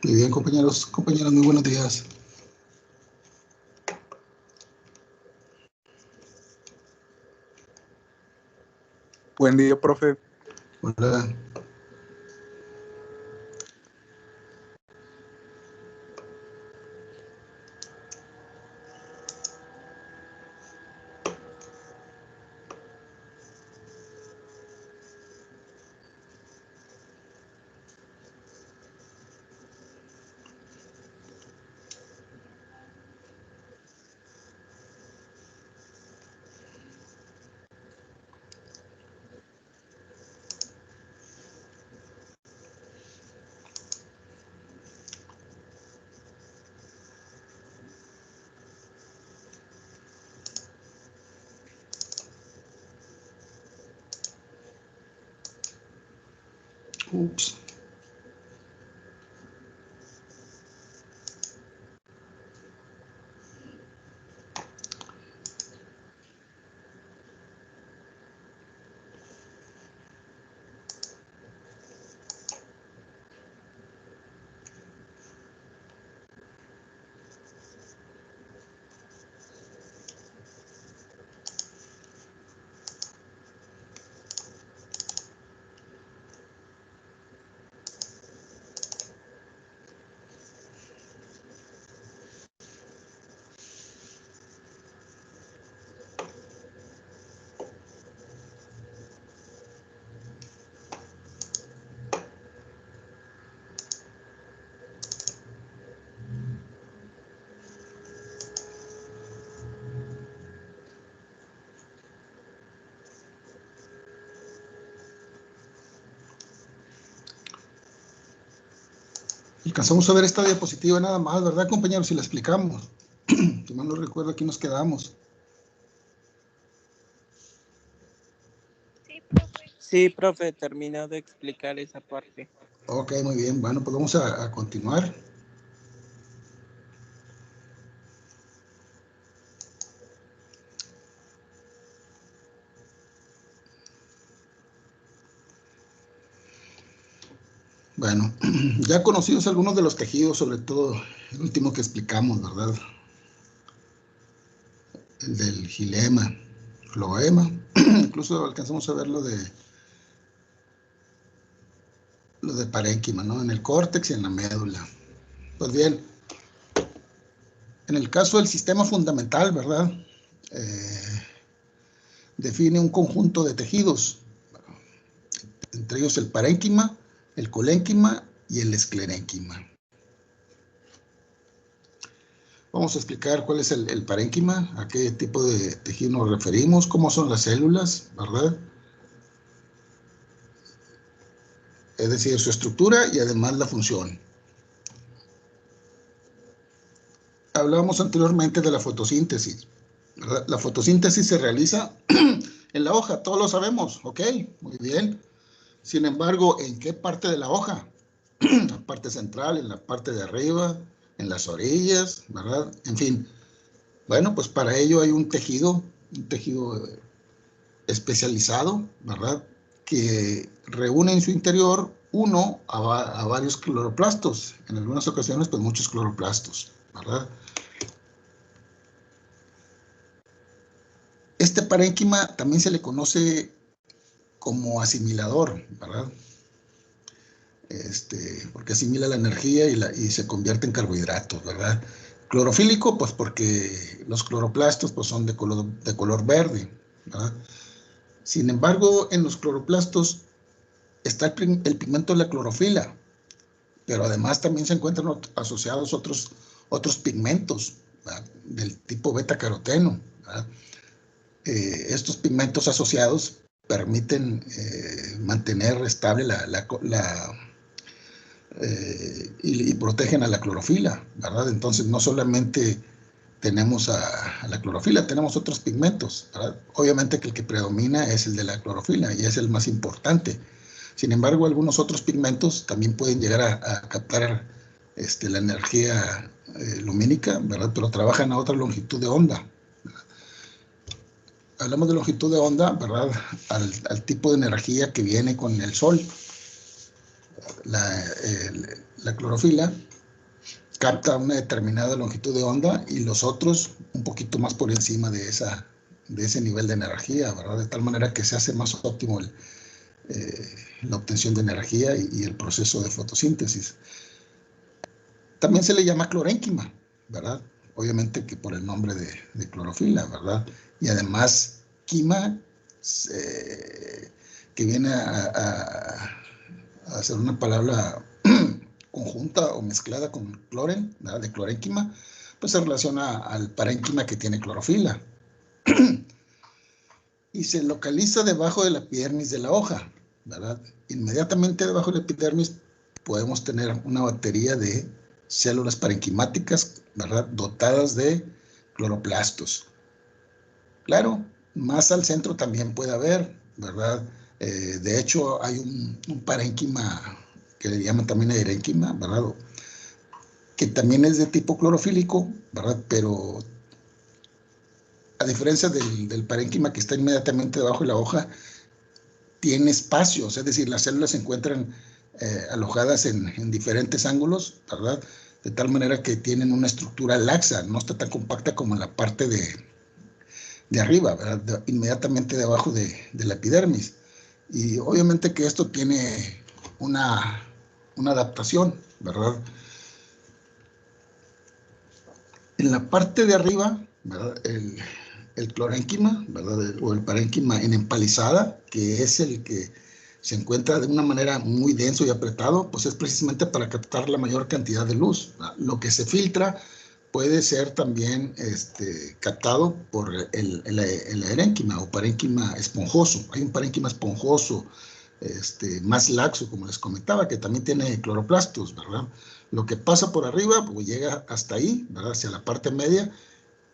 Muy bien, compañeros, compañeras, muy buenos días. Buen día, profe. Hola. Ups. Alcanzamos a ver esta diapositiva nada más, ¿verdad, compañeros? Si la explicamos. Si mal no recuerdo, aquí nos quedamos. Sí, profe, terminó de explicar esa parte. Ok, muy bien. Bueno, pues vamos a continuar. Bueno, ya conocidos algunos de los tejidos, sobre todo el último que explicamos, ¿verdad? El del gilema, floema. Incluso alcanzamos a ver lo de parénquima, ¿no? En el córtex y en la médula. Pues bien, en el caso del sistema fundamental, ¿verdad? Define un conjunto de tejidos, entre ellos el parénquima, el colénquima y el esclerénquima. Vamos a explicar cuál es el parénquima, a qué tipo de tejido nos referimos, cómo son las células, ¿verdad? Es decir, su estructura y además la función. Hablábamos anteriormente de la fotosíntesis, ¿verdad? La fotosíntesis se realiza en la hoja, todos lo sabemos, ¿ok? Muy bien. Sin embargo, ¿en qué parte de la hoja? En la parte central, en la parte de arriba, en las orillas, ¿verdad? En fin. Bueno, pues para ello hay un tejido especializado, ¿verdad? Que reúne en su interior a varios cloroplastos. En algunas ocasiones, pues muchos cloroplastos, ¿verdad? Este parénquima también se le conoce como asimilador, ¿verdad? Porque asimila la energía y se convierte en carbohidratos, ¿verdad? Clorofílico, pues porque los cloroplastos pues, son de color verde, ¿verdad? Sin embargo, en los cloroplastos está el pigmento de la clorofila, pero además también se encuentran asociados otros pigmentos, ¿verdad? Del tipo beta-caroteno, ¿verdad? Estos pigmentos asociados permiten mantener estable y protegen a la clorofila, ¿verdad? Entonces no solamente tenemos a la clorofila, tenemos otros pigmentos, ¿verdad? Obviamente que el que predomina es el de la clorofila y es el más importante. Sin embargo, algunos otros pigmentos también pueden llegar a captar la energía lumínica, ¿verdad? Pero trabajan a otra longitud de onda. Hablamos de longitud de onda, ¿verdad? Al tipo de energía que viene con el sol. La clorofila capta una determinada longitud de onda y los otros un poquito más por encima de ese nivel de energía, ¿verdad? De tal manera que se hace más óptimo la obtención de energía y el proceso de fotosíntesis. También se le llama clorénquima, ¿verdad? Obviamente que por el nombre de clorofila, ¿verdad? Y además, quima, que viene a ser una palabra conjunta o mezclada con cloren, ¿verdad? De clorénquima, pues se relaciona al parénquima que tiene clorofila. Y se localiza debajo de la epidermis de la hoja, ¿verdad? Inmediatamente debajo de la epidermis podemos tener una batería de células parenquimáticas, ¿verdad? Dotadas de cloroplastos. Claro, más al centro también puede haber, ¿verdad? De hecho, hay un parénquima que le llaman también erénquima, ¿verdad? Que también es de tipo clorofílico, ¿verdad? Pero a diferencia del parénquima que está inmediatamente debajo de la hoja, tiene espacios, es decir, las células se encuentran alojadas en diferentes ángulos, ¿verdad? De tal manera que tienen una estructura laxa, no está tan compacta como en la parte de arriba, ¿verdad? Inmediatamente debajo de la epidermis. Y obviamente que esto tiene una adaptación, ¿verdad? En la parte de arriba, ¿verdad? El clorénquima, ¿verdad? O el parénquima en empalizada, que es el que se encuentra de una manera muy denso y apretado, pues es precisamente para captar la mayor cantidad de luz, ¿verdad? Lo que se filtra puede ser también captado por el erénquima o parénquima esponjoso. Hay un parénquima esponjoso más laxo, como les comentaba, que también tiene cloroplastos, ¿verdad? Lo que pasa por arriba, pues llega hasta ahí, ¿verdad? Hacia la parte media.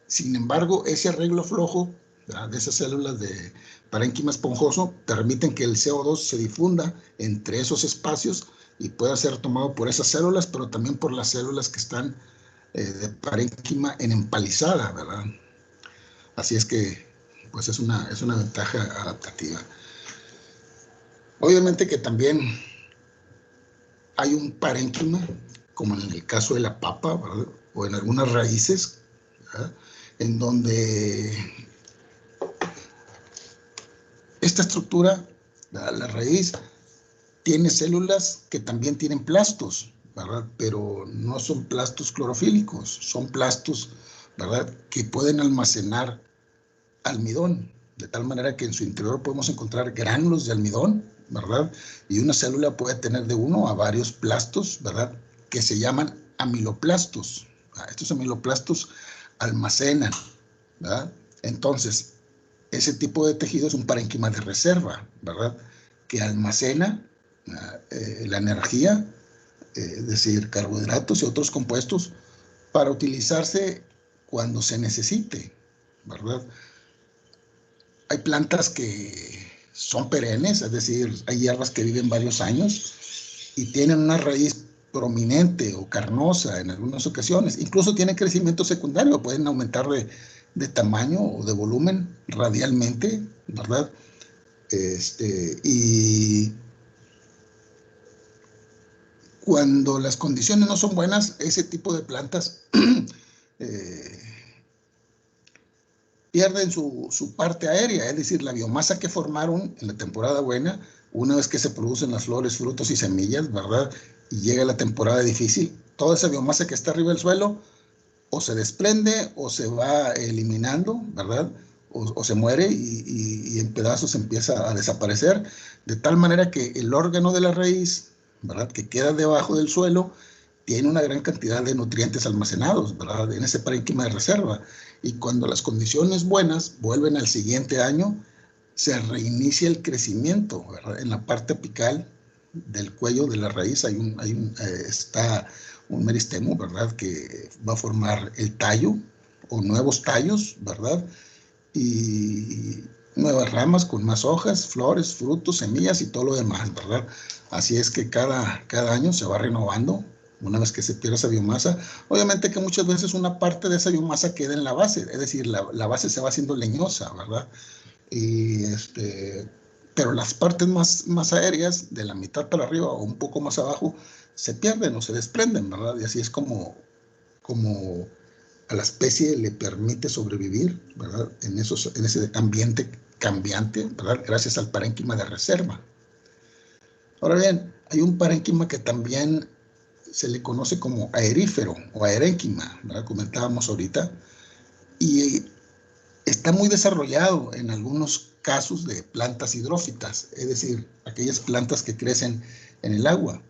Sin embargo, ese arreglo flojo, ¿verdad? De esas células de parénquima esponjoso permiten que el CO2 se difunda entre esos espacios y pueda ser tomado por esas células, pero también por las células que están de parénquima en empalizada, ¿verdad? Así es que, pues es una ventaja adaptativa. Obviamente que también hay un parénquima, como en el caso de la papa, ¿verdad? O en algunas raíces, ¿verdad? En donde esta estructura, la raíz, tiene células que también tienen plastos, ¿verdad? Pero no son plastos clorofílicos, son plastos, ¿verdad? Que pueden almacenar almidón, de tal manera que en su interior podemos encontrar gránulos de almidón, ¿verdad? Y una célula puede tener de uno a varios plastos, ¿verdad? Que se llaman amiloplastos. Estos amiloplastos almacenan, ¿verdad? Entonces, ese tipo de tejido es un parénquima de reserva, ¿verdad? Que almacena la energía, es decir, carbohidratos y otros compuestos, para utilizarse cuando se necesite, ¿verdad? Hay plantas que son perennes, es decir, hay hierbas que viven varios años y tienen una raíz prominente o carnosa en algunas ocasiones. Incluso tienen crecimiento secundario, pueden aumentar de tamaño o de volumen radialmente, ¿verdad? Y cuando las condiciones no son buenas, ese tipo de plantas pierden su parte aérea, es decir, la biomasa que formaron en la temporada buena, una vez que se producen las flores, frutos y semillas, ¿verdad? Y llega la temporada difícil, toda esa biomasa que está arriba del suelo o se desprende o se va eliminando, ¿verdad? O se muere y en pedazos empieza a desaparecer, de tal manera que el órgano de la raíz, ¿verdad? Que queda debajo del suelo, tiene una gran cantidad de nutrientes almacenados, ¿verdad? En ese parénquima de reserva. Y cuando las condiciones buenas vuelven al siguiente año, se reinicia el crecimiento, ¿verdad? En la parte apical del cuello de la raíz está un meristemo, ¿verdad? Que va a formar el tallo o nuevos tallos, ¿verdad? Y nuevas ramas con más hojas, flores, frutos, semillas y todo lo demás, ¿verdad? Así es que cada año se va renovando una vez que se pierde esa biomasa. Obviamente que muchas veces una parte de esa biomasa queda en la base, es decir, la base se va haciendo leñosa, ¿verdad? Y pero las partes más aéreas, de la mitad para arriba o un poco más abajo, se pierden o se desprenden, ¿verdad? Y así es como como a la especie le permite sobrevivir, ¿verdad? En ese ambiente cambiante, ¿verdad? Gracias al parénquima de reserva. Ahora bien, hay un parénquima que también se le conoce como aerífero o aerénquima, ¿verdad? Comentábamos ahorita, y está muy desarrollado en algunos casos de plantas hidrófitas, es decir, aquellas plantas que crecen en el agua,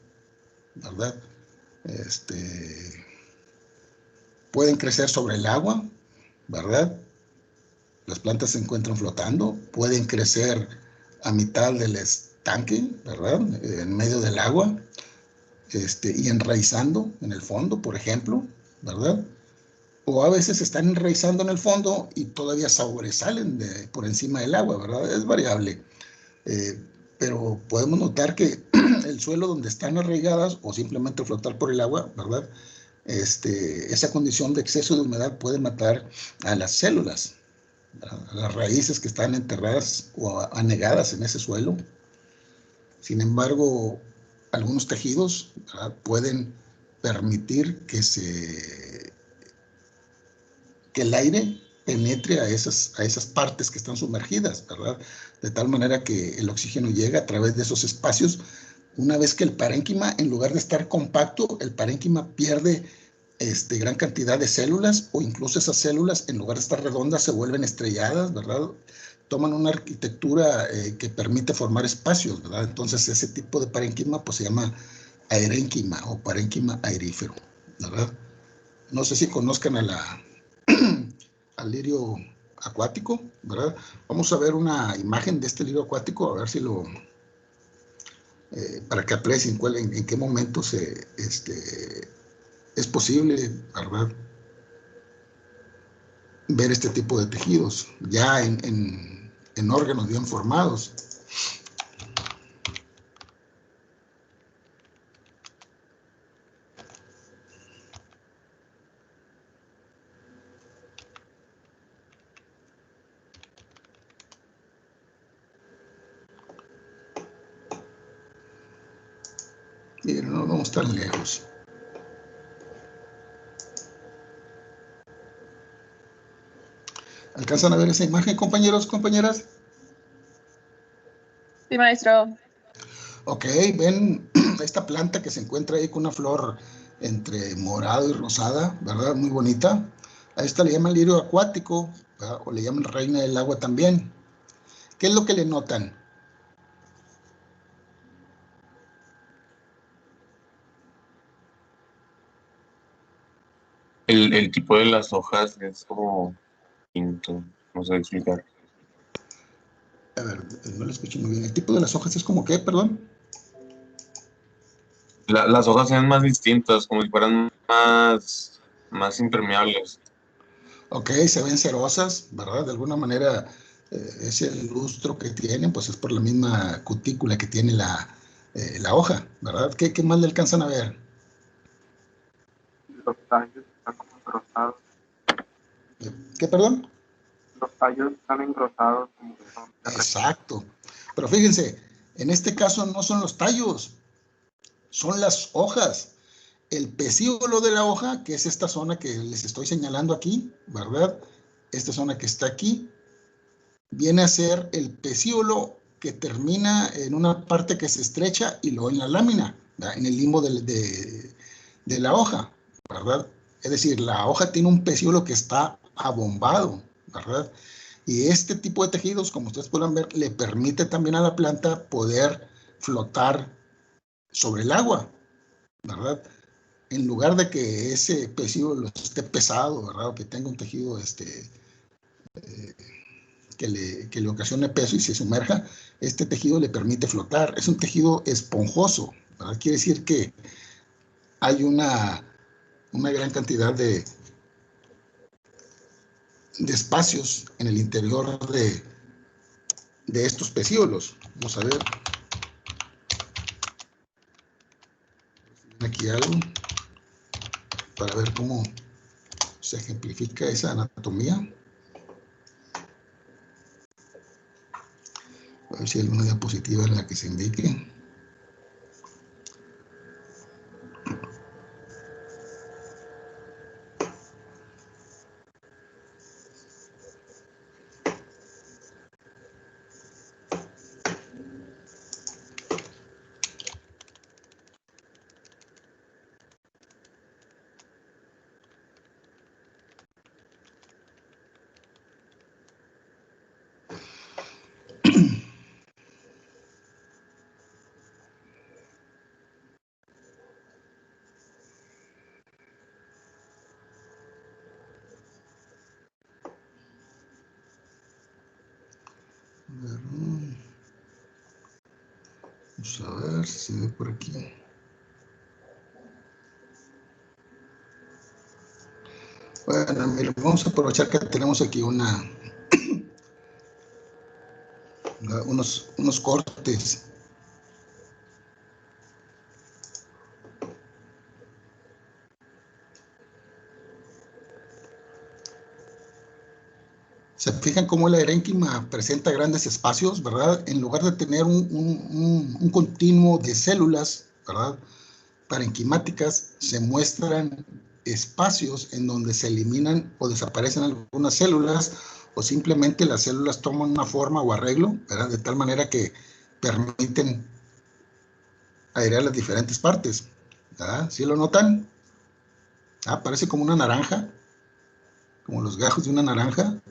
¿verdad? Pueden crecer sobre el agua, ¿verdad? Las plantas se encuentran flotando, pueden crecer a mitad del estanque, ¿verdad? En medio del agua, y enraizando en el fondo, por ejemplo, ¿verdad? O a veces están enraizando en el fondo y todavía sobresalen por encima del agua, ¿verdad? Es variable. Pero podemos notar que el suelo donde están arraigadas o simplemente flotar por el agua, ¿verdad? Esa condición de exceso de humedad puede matar a las células, a las raíces que están enterradas o anegadas en ese suelo. Sin embargo, algunos tejidos, ¿verdad?, pueden permitir que el aire penetre a esas partes que están sumergidas, ¿verdad? De tal manera que el oxígeno llega a través de esos espacios. Una vez que el parénquima, en lugar de estar compacto, el parénquima pierde gran cantidad de células, o incluso esas células, en lugar de estar redondas, se vuelven estrelladas, ¿verdad? Toman una arquitectura que permite formar espacios, ¿verdad? Entonces ese tipo de parénquima pues se llama aerénquima o parénquima aerífero, ¿verdad? No sé si conozcan al lirio acuático, ¿verdad? Vamos a ver una imagen de este lirio acuático, a ver si para que aprecien en qué momento es posible, ¿verdad?, ver este tipo de tejidos ya en órganos bien formados. Miren, no vamos tan lejos. ¿Alcanzan a ver esa imagen, compañeros, compañeras? Sí, maestro. Ok, ven esta planta que se encuentra ahí con una flor entre morado y rosada, ¿verdad? Muy bonita. A esta le llaman lirio acuático, ¿verdad?, o le llaman reina del agua también. ¿Qué es lo que le notan? El tipo de las hojas es como distinto, no sé explicar. A ver, no lo escucho muy bien. ¿El tipo de las hojas es como qué, perdón? Las hojas se ven más distintas, como si fueran más impermeables. Ok, se ven cerosas, ¿verdad? De alguna manera, ese lustro que tienen, pues es por la misma cutícula que tiene la hoja, ¿verdad? ¿Qué más le alcanzan a ver? Los tallos están como engrosados. ¿Qué, perdón? Los tallos están engrosados como que son de Exacto. Pero fíjense, en este caso no son los tallos, son las hojas. El pecíolo de la hoja, que es esta zona que les estoy señalando aquí, ¿verdad? Esta zona que está aquí, viene a ser el pecíolo que termina en una parte que se estrecha y luego en la lámina, ¿verdad?, en el limbo de la hoja, ¿verdad? Es decir, la hoja tiene un pecíolo que está abombado, ¿verdad? Y este tipo de tejidos, como ustedes pueden ver, le permite también a la planta poder flotar sobre el agua, ¿verdad? En lugar de que ese pecíolo esté pesado, ¿verdad?, o que tenga un tejido que le ocasione peso y se sumerja, este tejido le permite flotar. Es un tejido esponjoso, ¿verdad? Quiere decir que hay una gran cantidad de espacios en el interior de estos pecíolos. Vamos a ver aquí algo para ver cómo se ejemplifica esa anatomía. A ver si hay alguna diapositiva en la que se indique. Vamos a ver si se ve por aquí. Bueno, mire, vamos a aprovechar que tenemos aquí unos cortes. Se fijan cómo la erénquima presenta grandes espacios, ¿verdad? En lugar de tener un continuo de células, ¿verdad? Parenquimáticas, se muestran espacios en donde se eliminan o desaparecen algunas células, o simplemente las células toman una forma o arreglo, ¿verdad? De tal manera que permiten airear las diferentes partes, ¿verdad? ¿Sí lo notan? Ah, parece como una naranja, como los gajos de una naranja.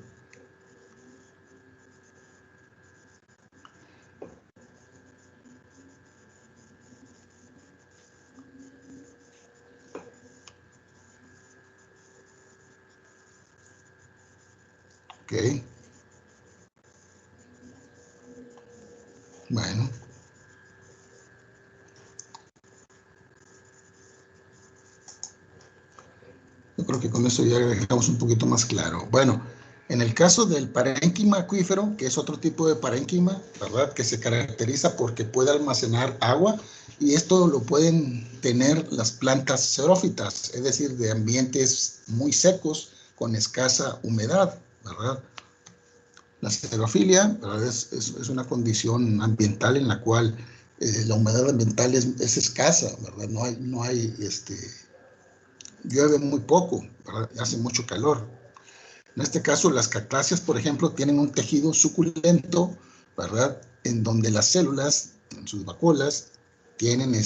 Ok. Bueno. Yo creo que con eso ya dejamos un poquito más claro. Bueno, en el caso del parénquima acuífero, que es otro tipo de parénquima, ¿verdad? Que se caracteriza porque puede almacenar agua, y esto lo pueden tener las plantas xerófitas, es decir, de ambientes muy secos con escasa humedad, ¿verdad? La xerofilia, ¿verdad? Es una condición ambiental en la cual la humedad ambiental es escasa, ¿verdad? Llueve muy poco, ¿verdad? Hace mucho calor. En este caso, las cactáceas, por ejemplo, tienen un tejido suculento, ¿verdad? En donde las células, en sus vacuolas, tienen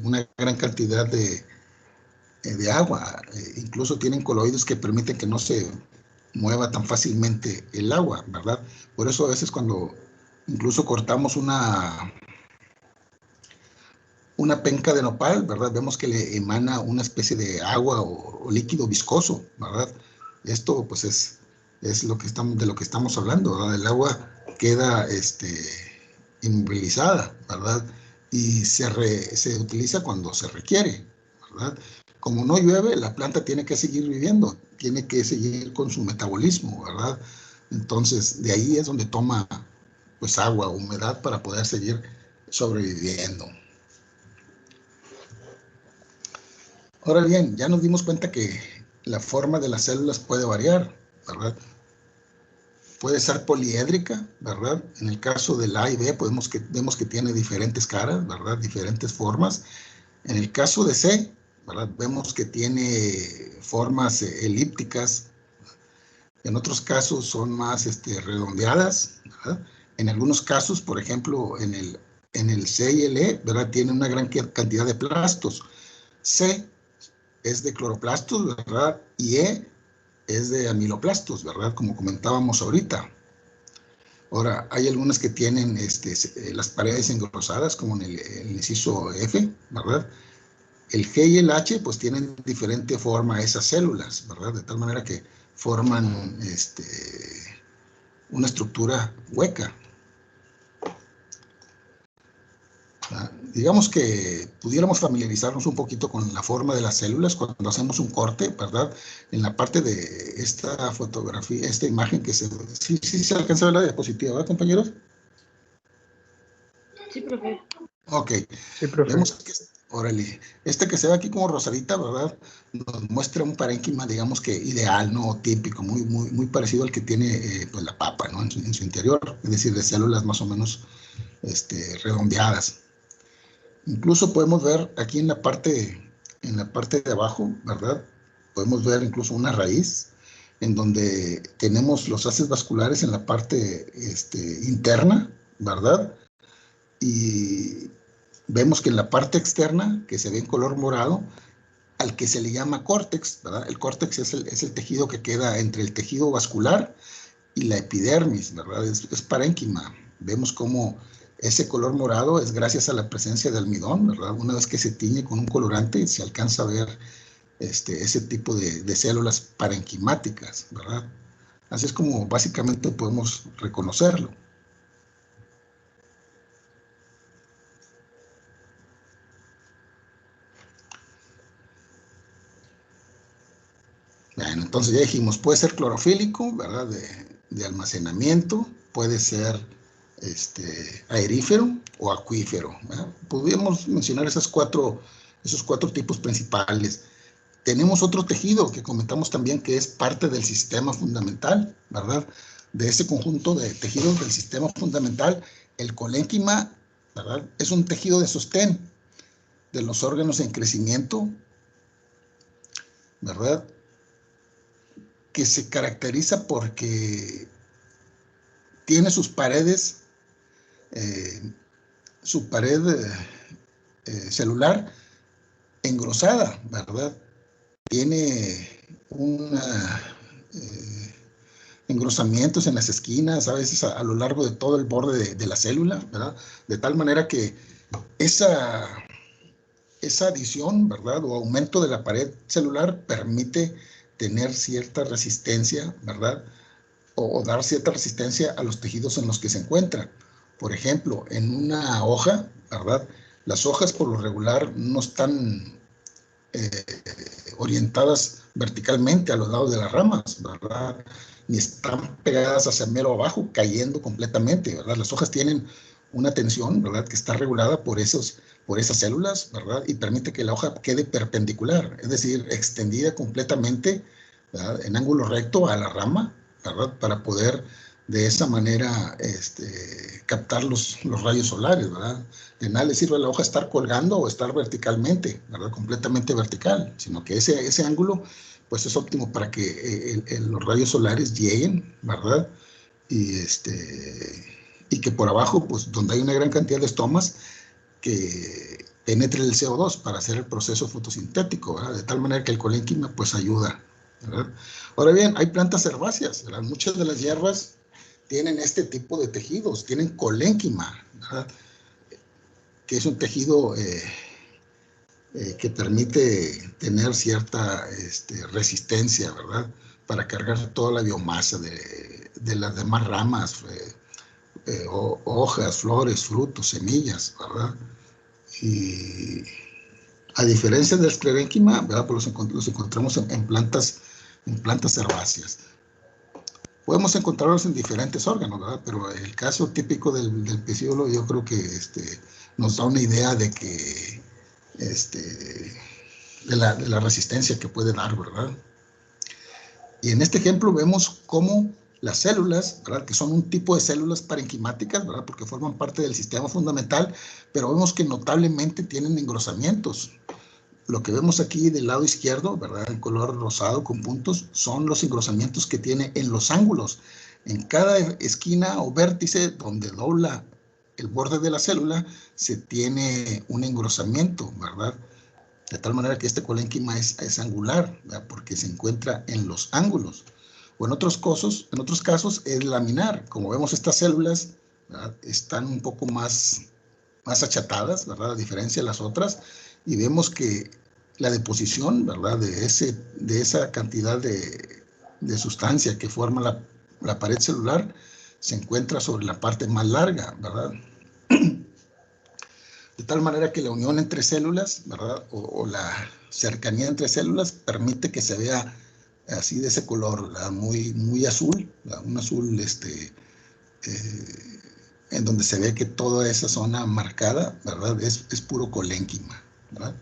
una gran cantidad de agua. Incluso tienen coloides que permiten que no se mueva tan fácilmente el agua, ¿verdad? Por eso a veces cuando incluso cortamos una penca de nopal, ¿verdad? Vemos que le emana una especie de agua o líquido viscoso, ¿verdad? Esto pues es de lo que estamos hablando, ¿verdad? El agua queda inmovilizada, ¿verdad? Y se utiliza cuando se requiere, ¿verdad? Como no llueve, la planta tiene que seguir viviendo, tiene que seguir con su metabolismo, ¿verdad? Entonces, de ahí es donde toma pues agua, humedad para poder seguir sobreviviendo. Ahora bien, ya nos dimos cuenta que la forma de las células puede variar, ¿verdad? Puede ser poliédrica, ¿verdad? En el caso del A y B vemos que tiene diferentes caras, ¿verdad? Diferentes formas. En el caso de C, ¿verdad? Vemos que tiene formas elípticas. En otros casos son más redondeadas, ¿verdad? En algunos casos, por ejemplo, en el C y el E, ¿verdad? Tiene una gran cantidad de plastos. C es de cloroplastos, ¿verdad? Y E es de amiloplastos, ¿verdad? Como comentábamos ahorita. Ahora, hay algunas que tienen las paredes engrosadas, como en el inciso F, ¿verdad? El G y el H, pues tienen diferente forma esas células, ¿verdad? De tal manera que forman una estructura hueca. Digamos que pudiéramos familiarizarnos un poquito con la forma de las células cuando hacemos un corte, ¿verdad? En la parte de esta fotografía, esta imagen que sí se alcanza a ver la diapositiva, ¿verdad, compañeros? Sí, profe. Ok. Sí, profe. Vemos que, órale, que se ve aquí como rosadita, ¿verdad? Nos muestra un parénquima, digamos que ideal, ¿no? Típico, muy parecido al que tiene pues, la papa, ¿no? En su interior, es decir, de células más o menos redondeadas. Incluso podemos ver aquí en la parte de abajo, ¿verdad? Podemos ver incluso una raíz en donde tenemos los haces vasculares en la parte interna, ¿verdad? Y vemos que en la parte externa, que se ve en color morado, al que se le llama córtex, ¿verdad? El córtex es el tejido que queda entre el tejido vascular y la epidermis, ¿verdad? Es parénquima. Vemos cómo ese color morado es gracias a la presencia de almidón, ¿verdad? Una vez que se tiñe con un colorante, se alcanza a ver ese tipo de células parenquimáticas, ¿verdad? Así es como básicamente podemos reconocerlo. Entonces ya dijimos, puede ser clorofílico, ¿verdad? De almacenamiento, puede ser aerífero o acuífero, ¿verdad? Podríamos mencionar esos cuatro tipos principales. Tenemos otro tejido que comentamos también que es parte del sistema fundamental, ¿verdad? De ese conjunto de tejidos del sistema fundamental, el colénquima, ¿verdad? Es un tejido de sostén de los órganos en crecimiento, ¿verdad? Que se caracteriza porque tiene sus paredes, su pared celular engrosada, ¿verdad? Tiene engrosamientos en las esquinas, a veces a lo largo de todo el borde de la célula, ¿verdad? De tal manera que esa adición, ¿verdad? O aumento de la pared celular permite tener cierta resistencia, ¿verdad? O dar cierta resistencia a los tejidos en los que se encuentra. Por ejemplo, en una hoja, ¿verdad? Las hojas por lo regular no están orientadas verticalmente a los lados de las ramas, ¿verdad? Ni están pegadas hacia mero abajo, cayendo completamente, ¿verdad? Las hojas tienen una tensión, ¿verdad? Que está regulada por esas células, ¿verdad? Y permite que la hoja quede perpendicular, es decir, extendida completamente, ¿verdad? En ángulo recto a la rama, ¿verdad? Para poder de esa manera captar los rayos solares, ¿verdad? De nada le sirve a la hoja estar colgando o estar verticalmente, ¿verdad? Completamente vertical, sino que ese ángulo pues es óptimo para que los rayos solares lleguen, ¿verdad? Y que por abajo, pues donde hay una gran cantidad de estomas, que penetre el CO2 para hacer el proceso fotosintético, ¿verdad? De tal manera que el colénquima pues ayuda, ¿verdad? Ahora bien, hay plantas herbáceas, ¿verdad? Muchas de las hierbas tienen este tipo de tejidos, tienen colénquima, ¿verdad? Que es un tejido que permite tener cierta resistencia, ¿verdad? Para cargar toda la biomasa de las demás ramas, hojas, flores, frutos, semillas, ¿verdad? Y a diferencia del esclerénquima, ¿verdad? Pues los encontramos en plantas herbáceas. Podemos encontrarlos en diferentes órganos, ¿verdad? Pero el caso típico del pecíolo yo creo que nos da una idea de que de la resistencia que puede dar, ¿verdad? Y en este ejemplo vemos cómo las células, ¿verdad? Que son un tipo de células parenquimáticas, ¿verdad? Porque forman parte del sistema fundamental, pero vemos que notablemente tienen engrosamientos. Lo que vemos aquí del lado izquierdo, ¿verdad? En color rosado con puntos, son los engrosamientos que tiene en los ángulos. En cada esquina o vértice donde dobla el borde de la célula, se tiene un engrosamiento, ¿verdad? De tal manera que este colénquima es angular, ¿verdad? Porque se encuentra en los ángulos. O en otros casos es laminar. Como vemos, estas células, ¿verdad? Están un poco más achatadas, ¿verdad? A diferencia de las otras, y vemos que la deposición, ¿verdad? De esa cantidad de sustancia que forma la pared celular se encuentra sobre la parte más larga, ¿verdad? De tal manera que la unión entre células, ¿verdad? O la cercanía entre células permite que se vea así de ese color, ¿verdad? Muy azul, ¿verdad? Un azul en donde se ve que toda esa zona marcada, ¿verdad? Es puro colénquima, ¿verdad?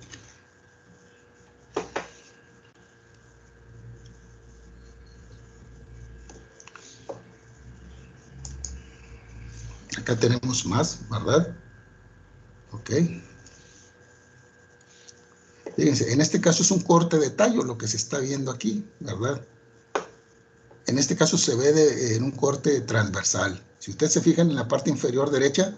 Acá tenemos más, ¿verdad? Ok. Fíjense, en este caso es un corte de tallo lo que se está viendo aquí, ¿verdad? En este caso se ve en un corte transversal. Si ustedes se fijan en la parte inferior derecha,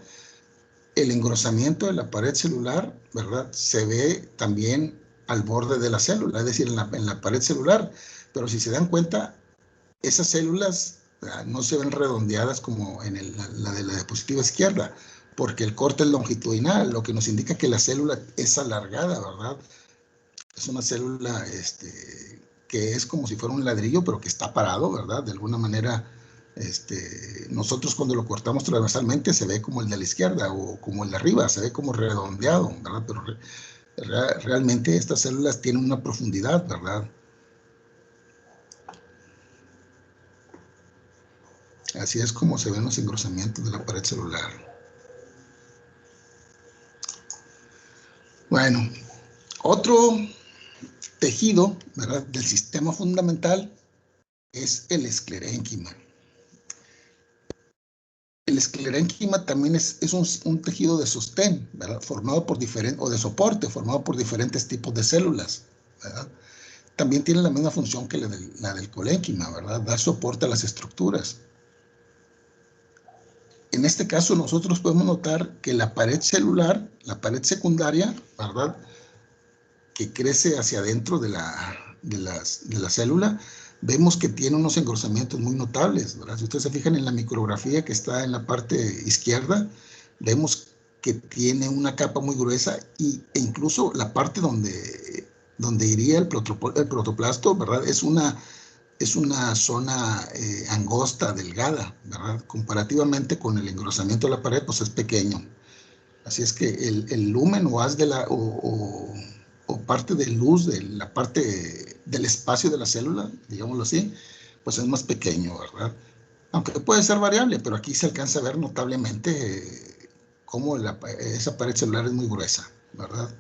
el engrosamiento de la pared celular, ¿verdad? Se ve también al borde de la célula, es decir, en la pared celular. Pero si se dan cuenta, esas células no se ven redondeadas como en la de la diapositiva izquierda, porque el corte es longitudinal, lo que nos indica que la célula es alargada, ¿verdad? Es una célula que es como si fuera un ladrillo, pero que está parado, ¿verdad? De alguna manera, nosotros cuando lo cortamos transversalmente se ve como el de la izquierda o como el de arriba, se ve como redondeado, ¿verdad? Pero realmente estas células tienen una profundidad, ¿verdad? Así es como se ven los engrosamientos de la pared celular. Bueno, otro tejido, ¿verdad?, del sistema fundamental es el esclerénquima. El esclerénquima también es un tejido de sostén, ¿verdad?, formado por diferentes, o de soporte, formado por diferentes tipos de células, ¿verdad? También tiene la misma función que la del colénquima, ¿verdad?, dar soporte a las estructuras. En este caso nosotros podemos notar que la pared celular, la pared secundaria, ¿verdad?, que crece hacia adentro de la célula, vemos que tiene unos engrosamientos muy notables, ¿verdad? Si ustedes se fijan en la micrografía que está en la parte izquierda, vemos que tiene una capa muy gruesa e incluso la parte donde iría el protoplasto, ¿verdad?, es una zona angosta, delgada, ¿verdad? Comparativamente con el engrosamiento de la pared, pues es pequeño. Así es que el lumen o haz de o parte de luz de la parte del espacio de la célula, digámoslo así, pues es más pequeño, ¿verdad? Aunque puede ser variable, pero aquí se alcanza a ver notablemente cómo esa pared celular es muy gruesa, ¿verdad?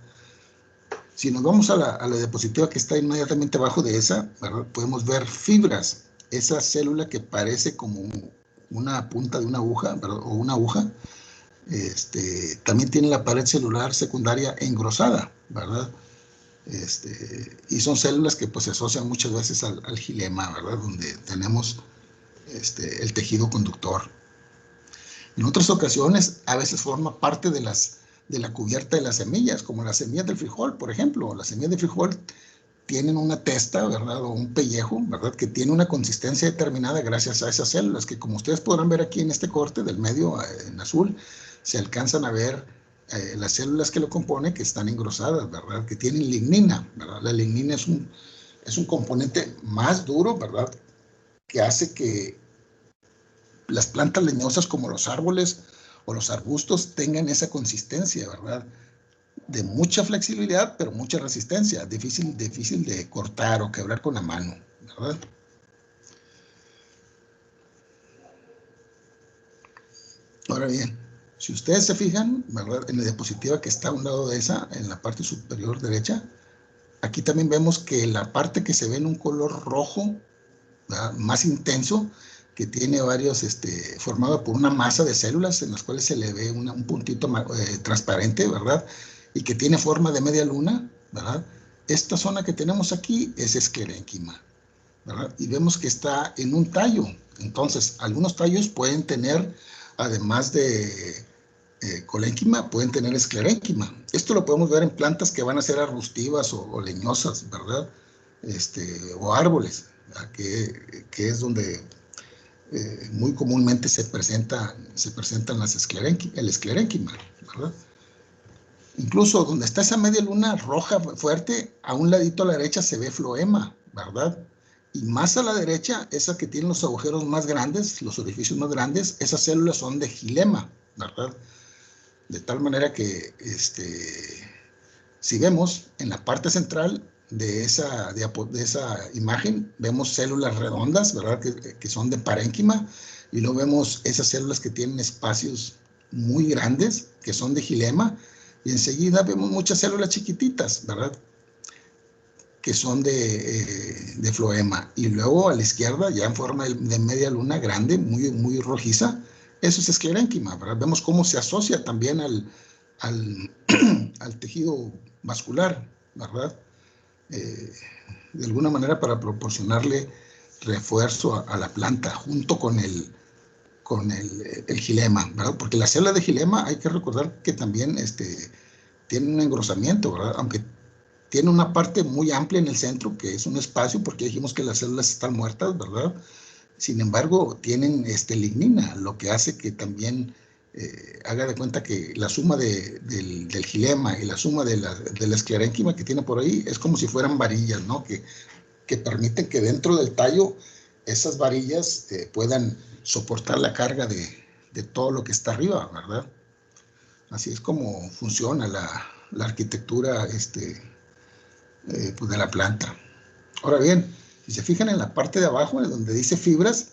Si nos vamos a la diapositiva que está inmediatamente abajo de esa, ¿verdad?, podemos ver fibras. Esa célula que parece como una punta de una aguja, ¿verdad?, o una aguja, también tiene la pared celular secundaria engrosada, ¿verdad? Y son células que pues se asocian muchas veces al gilema, ¿verdad?, donde tenemos el tejido conductor. En otras ocasiones, a veces forma parte de la cubierta de las semillas, como las semillas del frijol, por ejemplo. Las semillas de frijol tienen una testa, ¿verdad?, o un pellejo, ¿verdad?, que tiene una consistencia determinada gracias a esas células, que como ustedes podrán ver aquí en este corte del medio, en azul, se alcanzan a ver las células que lo componen, que están engrosadas, ¿verdad?, que tienen lignina, ¿verdad? La lignina es un componente más duro, ¿verdad?, que hace que las plantas leñosas como los árboles o los arbustos tengan esa consistencia, ¿verdad?, de mucha flexibilidad, pero mucha resistencia, difícil de cortar o quebrar con la mano, ¿verdad? Ahora bien, si ustedes se fijan, ¿verdad?, en la diapositiva que está a un lado de esa, en la parte superior derecha, aquí también vemos que la parte que se ve en un color rojo, ¿verdad?, más intenso, que tiene varios, formado por una masa de células en las cuales se le ve un puntito transparente, ¿verdad?, y que tiene forma de media luna, ¿verdad? Esta zona que tenemos aquí es esclerénquima, ¿verdad? Y vemos que está en un tallo. Entonces, algunos tallos pueden tener, además de colénquima, pueden tener esclerénquima. Esto lo podemos ver en plantas que van a ser arbustivas o leñosas, ¿verdad? O árboles, que es donde muy comúnmente se presentan el esclerénquima, ¿verdad? Incluso donde está esa media luna roja fuerte, a un ladito a la derecha se ve floema, ¿verdad? Y más a la derecha, esa que tiene los agujeros más grandes, los orificios más grandes, esas células son de gilema, ¿verdad? De tal manera que, si vemos en la parte central de esa imagen, vemos células redondas, ¿verdad?, que son de parénquima, y luego vemos esas células que tienen espacios muy grandes, que son de gilema, y enseguida vemos muchas células chiquititas, ¿verdad?, que son de floema. Y luego a la izquierda, ya en forma de media luna grande, muy, muy rojiza, eso es esclerénquima, ¿verdad? Vemos cómo se asocia también al tejido vascular, ¿verdad? De alguna manera para proporcionarle refuerzo a la planta junto con el gilema, ¿verdad? Porque la célula de gilema hay que recordar que también tiene un engrosamiento, ¿verdad? Aunque tiene una parte muy amplia en el centro, que es un espacio, porque dijimos que las células están muertas, ¿verdad? Sin embargo, tienen lignina, lo que hace que también haga de cuenta que la suma del gilema y la suma de la esclerénquima que tiene por ahí es como si fueran varillas, ¿no? Que permiten que dentro del tallo esas varillas puedan soportar la carga de todo lo que está arriba, ¿verdad? Así es como funciona la arquitectura pues de la planta. Ahora bien, si se fijan en la parte de abajo, en donde dice fibras,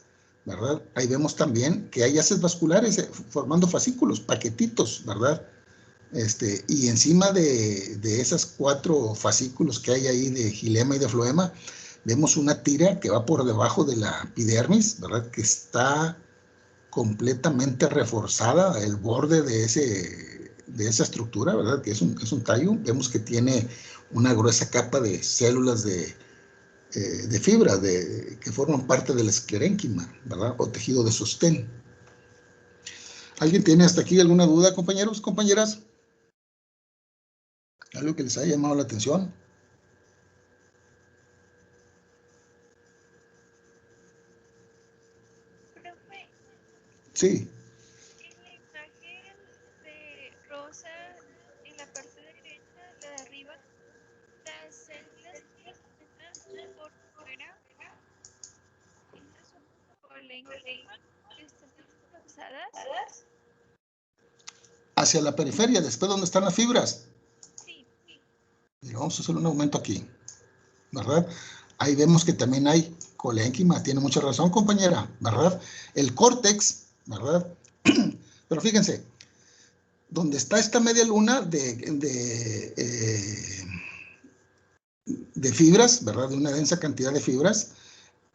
¿verdad? Ahí vemos también que hay haces vasculares formando fascículos, paquetitos, ¿verdad? Y encima de esas 4 fascículos que hay ahí de xilema y de floema, vemos una tira que va por debajo de la epidermis, ¿verdad? Que está completamente reforzada, el borde de esa estructura, ¿verdad? Que es un tallo. Vemos que tiene una gruesa capa de células de fibra que forman parte del esclerénquima, ¿verdad? O tejido de sostén. ¿Alguien tiene hasta aquí alguna duda, compañeros, compañeras? ¿Algo que les haya llamado la atención? Profe, Sí. en la imagen de rosa, en la parte derecha, la de arriba, las células que están por fuera, esas son colénquimas que están engrosadas. Hacia la periferia, después donde están las fibras. Sí, Mira, vamos a hacer un aumento aquí, ¿verdad? Ahí vemos que también hay colénquima, tiene mucha razón, compañera, ¿verdad? El córtex, ¿verdad? Pero fíjense, donde está esta media luna de fibras, ¿verdad? De una densa cantidad de fibras,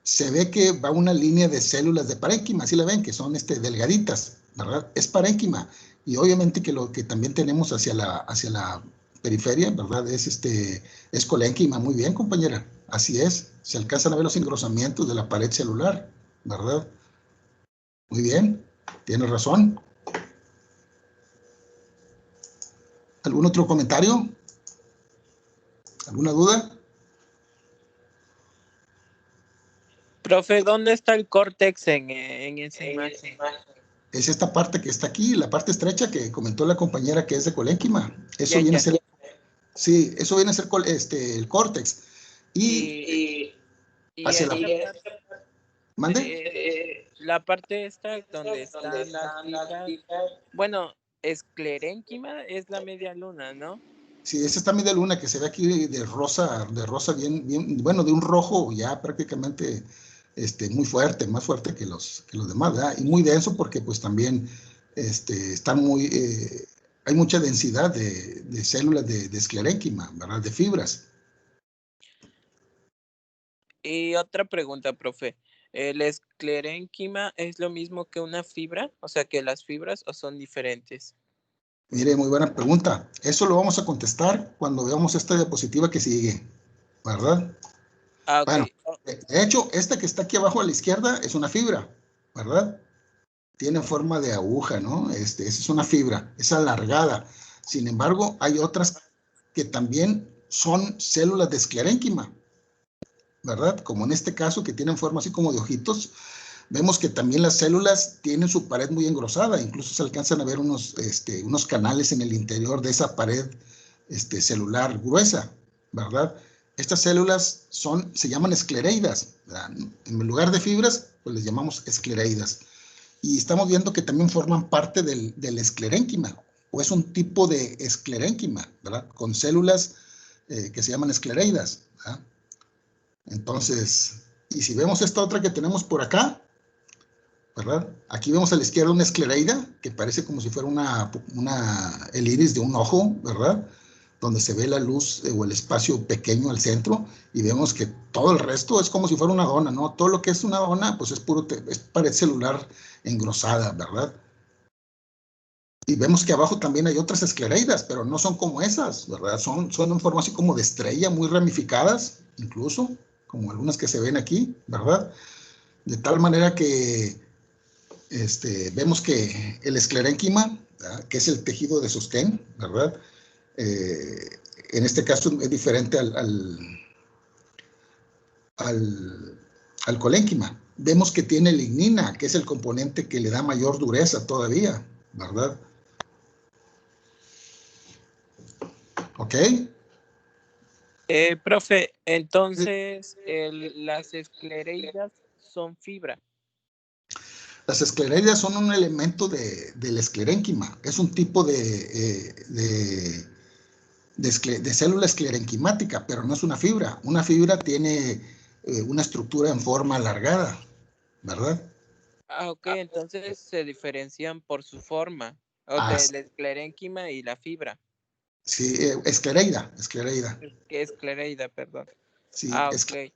se ve que va una línea de células de parénquima, así la ven, que son delgaditas, ¿verdad? Es parénquima. Y obviamente que lo que también tenemos hacia la periferia, ¿verdad? Es colénquima. Muy bien, compañera. Así es. Se alcanzan a ver los engrosamientos de la pared celular, ¿verdad? Muy bien. Tienes razón. ¿Algún otro comentario? ¿Alguna duda? Profe, ¿dónde está el córtex en esa imagen? Es esta parte que está aquí, la parte estrecha que comentó la compañera que es de colénquima. Eso Ya, viene ya. a ser, sí, eso viene a ser el córtex. Y hacia esta la... parte, ¿Mande? la parte esta donde están las fibras, bueno, esclerénquima es la media luna, ¿no? Sí, esa está media luna que se ve aquí de rosa bien, bien, bueno, de un rojo ya prácticamente muy fuerte, más fuerte que los demás, ¿verdad? Y muy denso porque pues también están hay mucha densidad de células de esclerénquima, ¿verdad? De fibras. Y otra pregunta, profe. ¿El esclerénquima es lo mismo que una fibra? O sea, que las fibras o son diferentes. Mire, muy buena pregunta. Eso lo vamos a contestar cuando veamos esta diapositiva que sigue, ¿verdad? Ah, ok. Bueno, de hecho, esta que está aquí abajo a la izquierda es una fibra, ¿verdad? Tiene forma de aguja, ¿no? Esa es una fibra, es alargada. Sin embargo, hay otras que también son células de esclerénquima, ¿verdad? Como en este caso, que tienen forma así como de ojitos. Vemos que también las células tienen su pared muy engrosada, incluso se alcanzan a ver unos canales en el interior de esa pared celular gruesa, ¿verdad? Estas células se llaman esclereidas, ¿verdad? En lugar de fibras, pues les llamamos esclereidas. Y estamos viendo que también forman parte del esclerénquima, o es un tipo de esclerénquima, ¿verdad? Con células que se llaman esclereidas, ¿verdad? Entonces, y si vemos esta otra que tenemos por acá, ¿verdad? Aquí vemos a la izquierda una esclereida, que parece como si fuera el iris de un ojo, ¿verdad? Donde se ve la luz o el espacio pequeño al centro, y vemos que todo el resto es como si fuera una dona, ¿no? Todo lo que es una dona, pues es pared celular engrosada, ¿verdad? Y vemos que abajo también hay otras esclereidas, pero no son como esas, ¿verdad? Son en forma así como de estrella, muy ramificadas, incluso, como algunas que se ven aquí, ¿verdad? De tal manera que vemos que el esclerénquima, ¿verdad? Que es el tejido de sostén, ¿verdad? En este caso es diferente al colénquima. Vemos que tiene lignina, que es el componente que le da mayor dureza todavía, ¿verdad? ¿Ok? Profe, entonces las esclereidas son fibra. Las esclereidas son un elemento del esclerénquima. Es un tipo de célula esclerenquimática, pero no es una fibra. Una fibra tiene una estructura en forma alargada, ¿verdad? Ah, ok, entonces se diferencian por su forma, o Ah, de la esclerénquima y la fibra, sí, esclereida. que es esclereida, perdón. Sí, Ah, ok.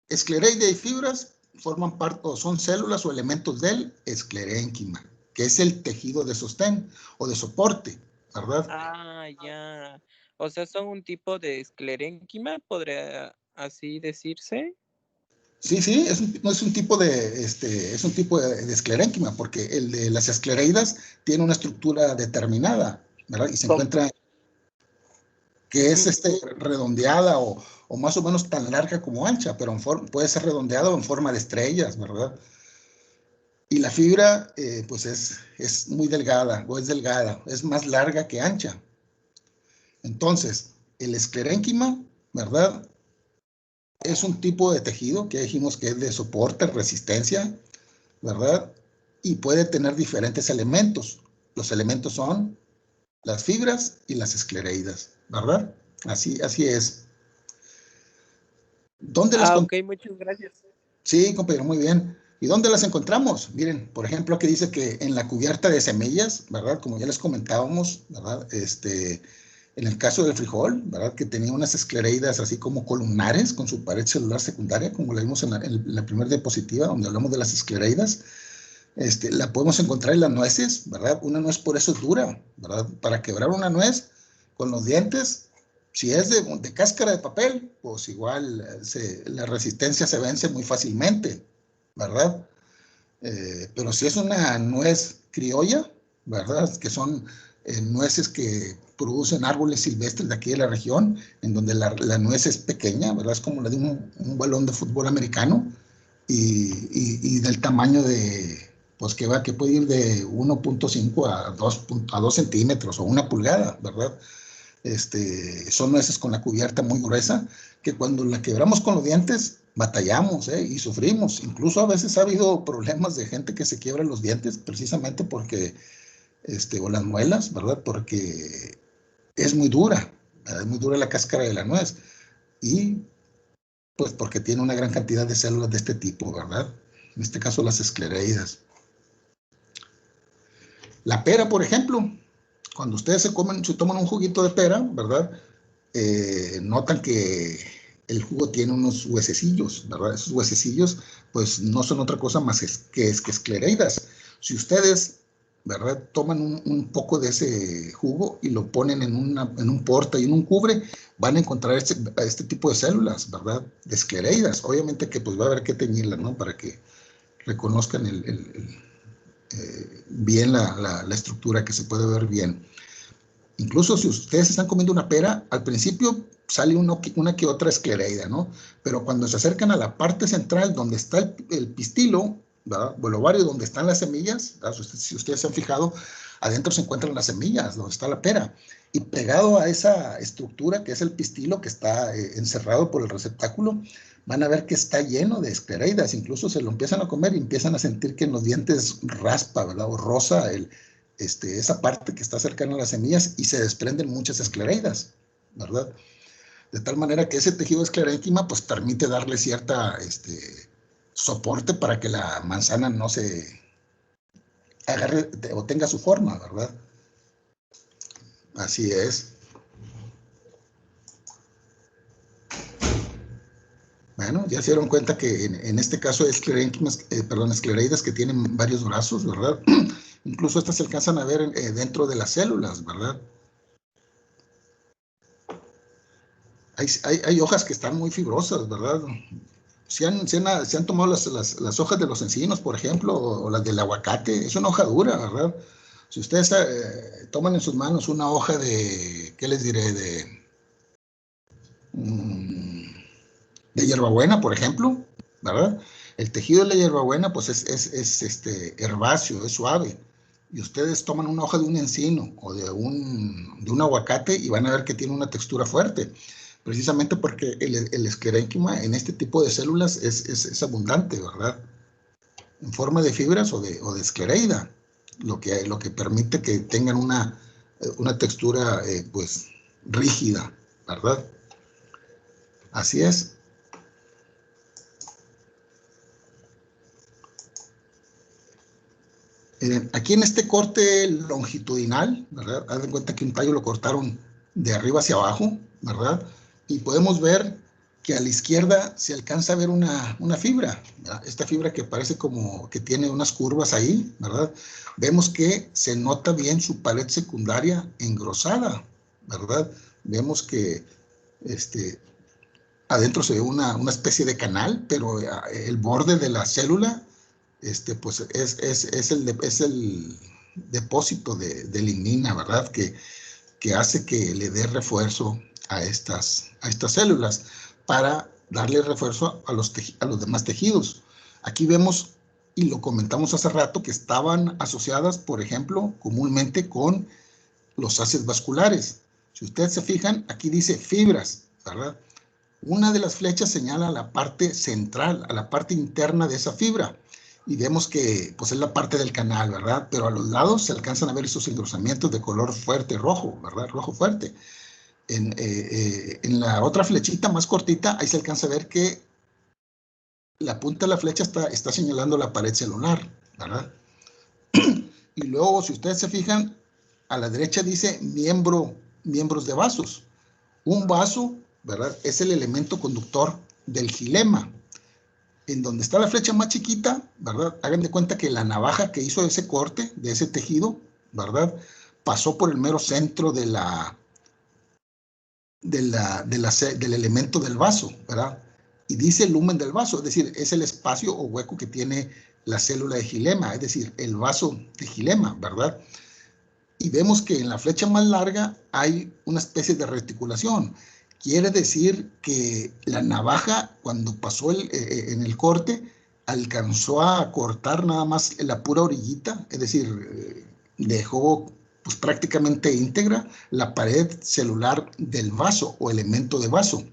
esclereida y fibras forman parte o son células o elementos del esclerénquima, que es el tejido de sostén o de soporte, ¿verdad? Ah, ya. O sea, son un tipo de esclerénquima, podría así decirse. Sí, sí, no es un tipo es un tipo de esclerénquima, porque el de las esclereidas tiene una estructura determinada, ¿verdad? Y se Com- encuentra que es mm, redondeada o más o menos tan larga como ancha, pero puede ser redondeada o en forma de estrellas, ¿verdad? Y la fibra, pues es muy delgada o es delgada, es más larga que ancha. Entonces, el esclerénquima, ¿verdad? Es un tipo de tejido que dijimos que es de soporte, resistencia, ¿verdad? Y puede tener diferentes elementos. Los elementos son las fibras y las esclereidas, ¿verdad? Así es. ¿Dónde las Ah, ok, muchas gracias. Sí, compañero, muy bien. ¿Y dónde las encontramos? Miren, por ejemplo, aquí dice que en la cubierta de semillas, ¿verdad? Como ya les comentábamos, ¿verdad? En el caso del frijol, ¿verdad? Que tenía unas esclereidas así como columnares con su pared celular secundaria, como la vimos en la primera diapositiva, donde hablamos de las esclereidas. La podemos encontrar en las nueces, ¿verdad? Una nuez por eso es dura, ¿verdad? Para quebrar una nuez con los dientes, si es de cáscara de papel, pues igual la resistencia se vence muy fácilmente, ¿verdad? Pero si es una nuez criolla, ¿verdad? Que son nueces que producen árboles silvestres de aquí de la región, en donde la nuez es pequeña, ¿verdad? Es como la de un balón de fútbol americano y del tamaño pues que puede ir de 1.5 a 2 centímetros o 1 pulgada, ¿verdad? Son nueces con la cubierta muy gruesa, que cuando la quebramos con los dientes, batallamos, y sufrimos. Incluso a veces ha habido problemas de gente que se quiebra los dientes precisamente porque, o las muelas, ¿verdad? Porque es muy dura, ¿verdad? Es muy dura la cáscara de la nuez. Y pues porque tiene una gran cantidad de células de este tipo, ¿verdad? En este caso las esclereidas. La pera, por ejemplo, cuando ustedes se toman un juguito de pera, ¿verdad? Notan que el jugo tiene unos huesecillos, ¿verdad? Esos huesecillos, pues no son otra cosa más que esclereidas. Si ustedes, ¿verdad? Toman un poco de ese jugo y lo ponen en un porta y en un cubre, van a encontrar este tipo de células, ¿verdad? De esclereidas. Obviamente que pues va a haber que teñirlas, ¿no? Para que reconozcan bien la estructura, que se puede ver bien. Incluso si ustedes están comiendo una pera, al principio sale una que otra esclereida, ¿no? Pero cuando se acercan a la parte central donde está el pistilo, ¿verdad? O el ovario donde están las semillas, si ustedes se han fijado, adentro se encuentran las semillas, donde está la pera. Y pegado a esa estructura que es el pistilo, que está encerrado por el receptáculo, van a ver que está lleno de esclereidas. Incluso se lo empiezan a comer y empiezan a sentir que en los dientes raspa, ¿verdad? O rosa esa parte que está cercana a las semillas y se desprenden muchas esclereidas, ¿verdad? De tal manera que ese tejido esclerénquima pues permite darle cierta soporte para que la manzana no se agarre o tenga su forma, ¿verdad? Así es. Bueno, ya se dieron cuenta que en este caso hay esclereidas que tienen varios brazos, ¿verdad? Incluso estas se alcanzan a ver dentro de las células, ¿verdad? Hay hojas que están muy fibrosas, ¿verdad? Se han tomado las hojas de los encinos, por ejemplo, o las del aguacate, es una hoja dura, ¿verdad? Si ustedes toman en sus manos una hoja ¿qué les diré? Mm, de hierbabuena, por ejemplo, ¿verdad? El tejido de la hierbabuena, pues es herbáceo, es suave. Y ustedes toman una hoja de un encino o de un aguacate y van a ver que tiene una textura fuerte, precisamente porque el esclerénquima en este tipo de células es abundante, ¿verdad? En forma de fibras o de esclereida, lo que permite que tengan una textura, pues, rígida, ¿verdad? Así es. Miren, aquí en este corte longitudinal, ¿verdad? Haz de cuenta que un tallo lo cortaron de arriba hacia abajo, ¿verdad? Y podemos ver que a la izquierda se alcanza a ver una fibra, ¿verdad? Esta fibra que parece como que tiene unas curvas ahí, ¿verdad? Vemos que se nota bien su pared secundaria engrosada, ¿verdad? Vemos que adentro se ve una especie de canal, pero el borde de la célula pues es el depósito de lignina, ¿verdad? Que hace que le dé refuerzo a estas células para darle refuerzo a los demás tejidos. Aquí vemos, y lo comentamos hace rato, que estaban asociadas, por ejemplo, comúnmente con los haces vasculares. Si ustedes se fijan, aquí dice fibras, ¿verdad? Una de las flechas señala a la parte central, a la parte interna de esa fibra. Y vemos que pues, es la parte del canal, ¿verdad? Pero a los lados se alcanzan a ver esos engrosamientos de color fuerte, rojo, ¿verdad? Rojo fuerte. En la otra flechita más cortita, ahí se alcanza a ver que la punta de la flecha está señalando la pared celular, ¿verdad? Y luego, si ustedes se fijan, a la derecha dice miembros de vasos. Un vaso, ¿verdad? Es el elemento conductor del xilema. En donde está la flecha más chiquita, ¿verdad? Hagan de cuenta que la navaja que hizo ese corte, de ese tejido, ¿verdad? Pasó por el mero centro del elemento del vaso, ¿verdad? Y dice el lumen del vaso, es decir, es el espacio o hueco que tiene la célula de xilema, es decir, el vaso de xilema, ¿verdad? Y vemos que en la flecha más larga hay una especie de reticulación. Quiere decir que la navaja, cuando pasó en el corte, alcanzó a cortar nada más la pura orillita, es decir, dejó pues, prácticamente íntegra la pared celular del vaso o elemento de vaso.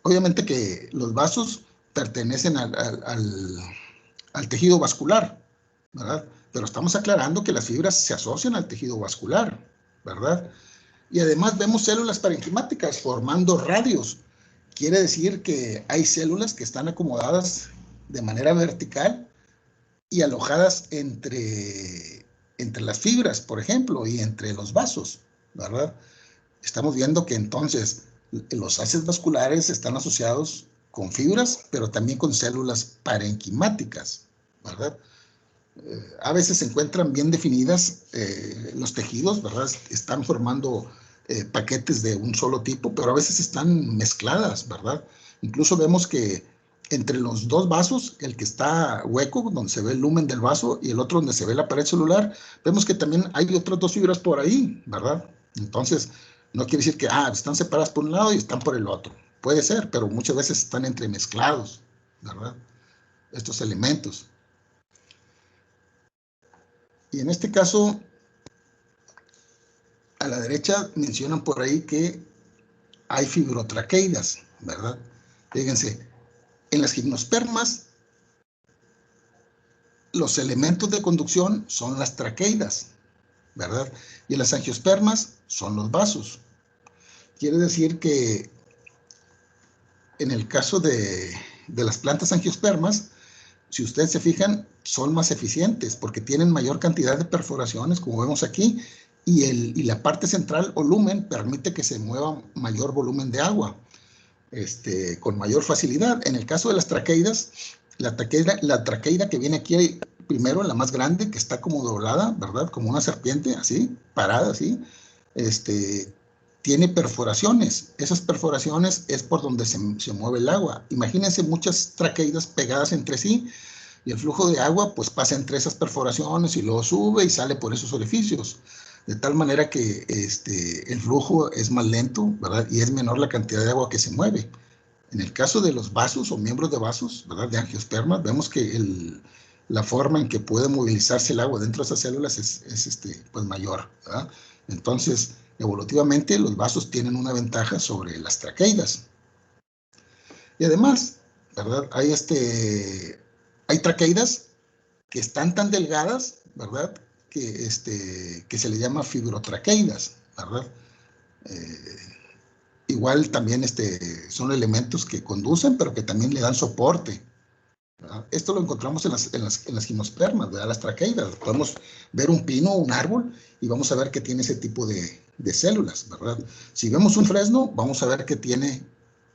Obviamente que los vasos pertenecen al tejido vascular, ¿verdad? Pero estamos aclarando que las fibras se asocian al tejido vascular, ¿verdad? Y además vemos células parenquimáticas formando radios. Quiere decir que hay células que están acomodadas de manera vertical y alojadas entre las fibras, por ejemplo, y entre los vasos, ¿verdad? Estamos viendo que entonces los haces vasculares están asociados con fibras, pero también con células parenquimáticas, ¿verdad? A veces se encuentran bien definidas los tejidos, ¿verdad? Están formando paquetes de un solo tipo, pero a veces están mezcladas, ¿verdad? Incluso vemos que entre los dos vasos, el que está hueco, donde se ve el lumen del vaso, y el otro donde se ve la pared celular, vemos que también hay otras dos fibras por ahí, ¿verdad? Entonces, no quiere decir que están separadas por un lado y están por el otro. Puede ser, pero muchas veces están entremezclados, ¿verdad? Estos elementos. Y en este caso, a la derecha mencionan por ahí que hay fibrotraqueidas, ¿verdad? Fíjense, en las gimnospermas, los elementos de conducción son las traqueidas, ¿verdad? Y en las angiospermas son los vasos. Quiere decir que en el caso de las plantas angiospermas, si ustedes se fijan, son más eficientes porque tienen mayor cantidad de perforaciones, como vemos aquí, y la parte central o lumen permite que se mueva mayor volumen de agua con mayor facilidad. En el caso de las traqueidas, la traqueida que viene aquí primero, la más grande, que está como doblada, ¿verdad? Como una serpiente, así, parada, así, tiene perforaciones. Esas perforaciones es por donde se mueve el agua. Imagínense muchas traqueidas pegadas entre sí y el flujo de agua pues pasa entre esas perforaciones y luego sube y sale por esos orificios. De tal manera que el flujo es más lento, ¿verdad? Y es menor la cantidad de agua que se mueve. En el caso de los vasos o miembros de vasos, ¿verdad? De angiospermas, vemos que la forma en que puede movilizarse el agua dentro de esas células es pues mayor, ¿verdad? Entonces, evolutivamente, los vasos tienen una ventaja sobre las traqueidas. Y además, ¿verdad? Hay traqueidas que están tan delgadas, ¿verdad? Que se le llama fibrotraqueidas, ¿verdad? Igual también son elementos que conducen, pero que también le dan soporte ¿verdad? Esto lo encontramos en las gimnospermas, ¿verdad? Las traqueidas. Podemos ver un pino, un árbol, y vamos a ver que tiene ese tipo de células, ¿verdad? Si vemos un fresno, vamos a ver que tiene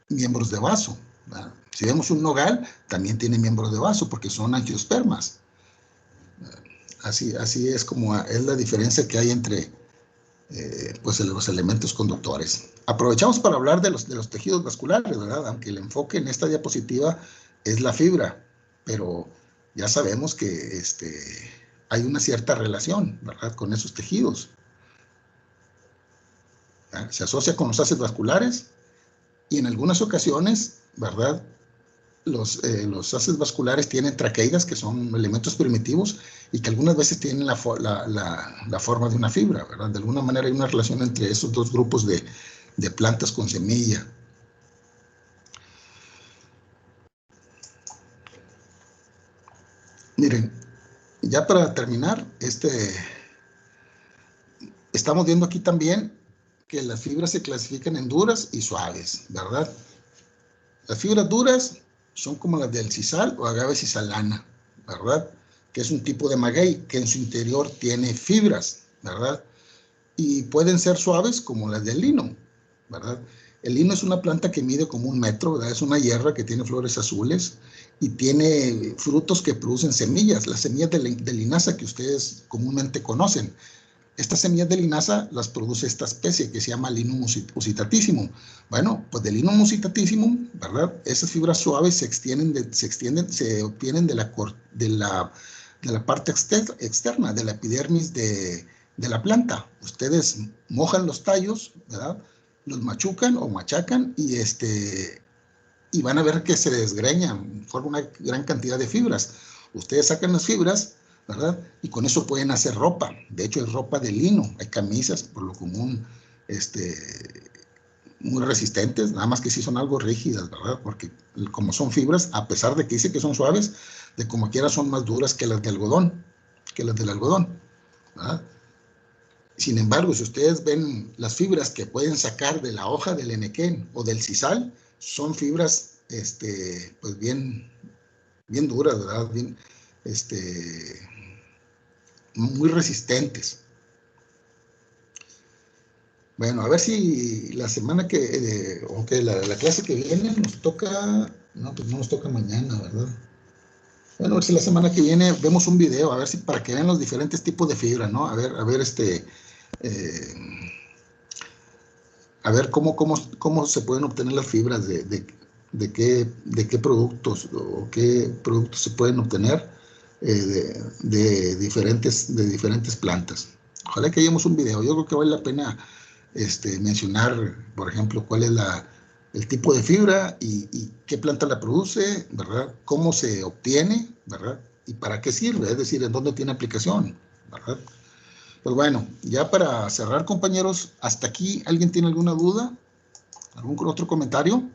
miembros de vaso, ¿verdad? Si vemos un nogal, también tiene miembros de vaso, porque son angiospermas. Así es como es la diferencia que hay entre pues los elementos conductores. Aprovechamos para hablar de los tejidos vasculares, ¿verdad? Aunque el enfoque en esta diapositiva es la fibra, pero ya sabemos que hay una cierta relación, ¿verdad? Con esos tejidos. ¿Verdad? Se asocia con los haces vasculares y en algunas ocasiones, ¿verdad? Los haces vasculares tienen traqueidas, que son elementos primitivos, y que algunas veces tienen la forma de una fibra, ¿verdad? De alguna manera hay una relación entre esos dos grupos de plantas con semilla. Miren, ya para terminar, estamos viendo aquí también que las fibras se clasifican en duras y suaves, ¿verdad? Las fibras duras son como las del sisal o agave sisalana, ¿verdad? Que es un tipo de maguey que en su interior tiene fibras, ¿verdad? Y pueden ser suaves como las del lino, ¿verdad? El lino es una planta que mide como 1 metro, ¿verdad? Es una hierba que tiene flores azules y tiene frutos que producen semillas, las semillas de linaza que ustedes comúnmente conocen. Estas semillas de linaza las produce esta especie que se llama Linum usitatissimum. Bueno, pues del Linum usitatissimum, ¿verdad? Esas fibras suaves se obtienen de la parte externa, de la epidermis de la planta. Ustedes mojan los tallos, ¿verdad? Los machucan o machacan y van a ver que se desgreñan, forma una gran cantidad de fibras. Ustedes sacan las fibras, ¿verdad? Y con eso pueden hacer ropa. De hecho, es ropa de lino. Hay camisas, por lo común, muy resistentes, nada más que sí son algo rígidas, ¿verdad? Porque como son fibras, a pesar de que dice que son suaves, de como quiera son más duras que las de algodón, ¿verdad? Sin embargo, si ustedes ven las fibras que pueden sacar de la hoja del enequén o del sisal, son fibras, pues bien duras, ¿verdad? Bien, muy resistentes. Bueno, a ver si la semana la clase que viene nos toca, no, pues no nos toca mañana, ¿verdad? Bueno, a ver si la semana que viene vemos un video, a ver si para que vean los diferentes tipos de fibra, ¿no? A ver, a ver cómo se pueden obtener las fibras de qué productos o qué productos se pueden obtener de diferentes plantas. Ojalá que hayamos un video. Yo creo que vale la pena mencionar, por ejemplo, cuál es el tipo de fibra y qué planta la produce, ¿verdad? Cómo se obtiene, ¿verdad? Y para qué sirve, es decir, en dónde tiene aplicación, ¿verdad? Pues bueno, ya para cerrar, compañeros, hasta aquí, ¿alguien tiene alguna duda? ¿Algún otro comentario?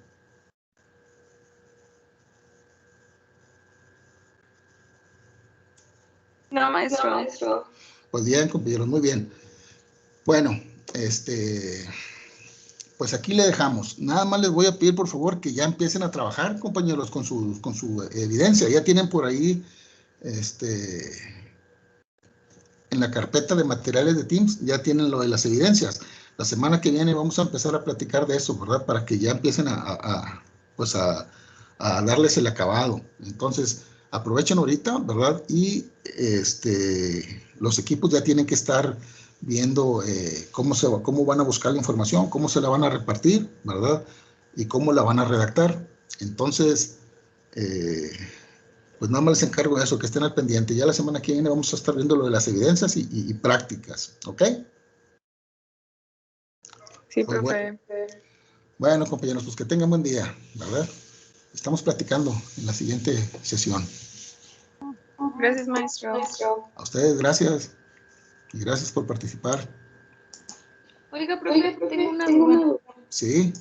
No, maestro. Pues bien, compañeros, muy bien. Bueno, pues aquí le dejamos. Nada más les voy a pedir, por favor, que ya empiecen a trabajar, compañeros, con su evidencia. Ya tienen por ahí, en la carpeta de materiales de Teams, ya tienen lo de las evidencias. La semana que viene vamos a empezar a platicar de eso, ¿verdad? Para que ya empiecen a darles el acabado. Entonces, aprovechen ahorita, ¿verdad? Y los equipos ya tienen que estar viendo cómo van a buscar la información, cómo se la van a repartir, ¿verdad? Y cómo la van a redactar. Entonces, pues nada más les encargo de eso, que estén al pendiente. Ya la semana que viene vamos a estar viendo lo de las evidencias y prácticas, ¿ok? Sí, Pues profe. bueno, compañeros, pues que tengan buen día, ¿verdad? Estamos platicando en la siguiente sesión. Gracias, maestro. A ustedes, gracias. Y gracias por participar. Oiga, profe, tengo una duda. Sí.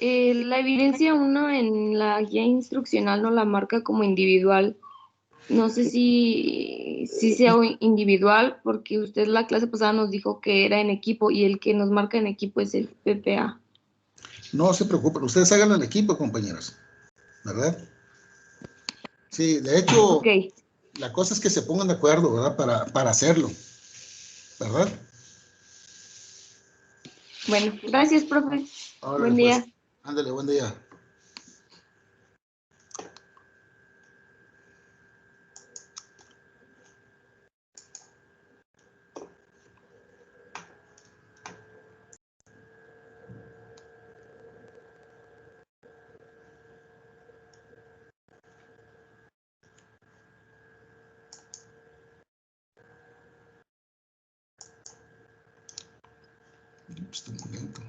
La evidencia 1 en la guía instruccional no la marca como individual. No sé si sea individual, porque usted la clase pasada nos dijo que era en equipo y el que nos marca en equipo es el PPA. No se preocupen, ustedes háganlo en equipo, compañeros, ¿verdad? Sí, de hecho, Ok, la cosa es que se pongan de acuerdo, ¿verdad? Para hacerlo, ¿verdad? bueno, gracias, profe. Órale, Buen pues, día. ándale, buen día. Está muy lento.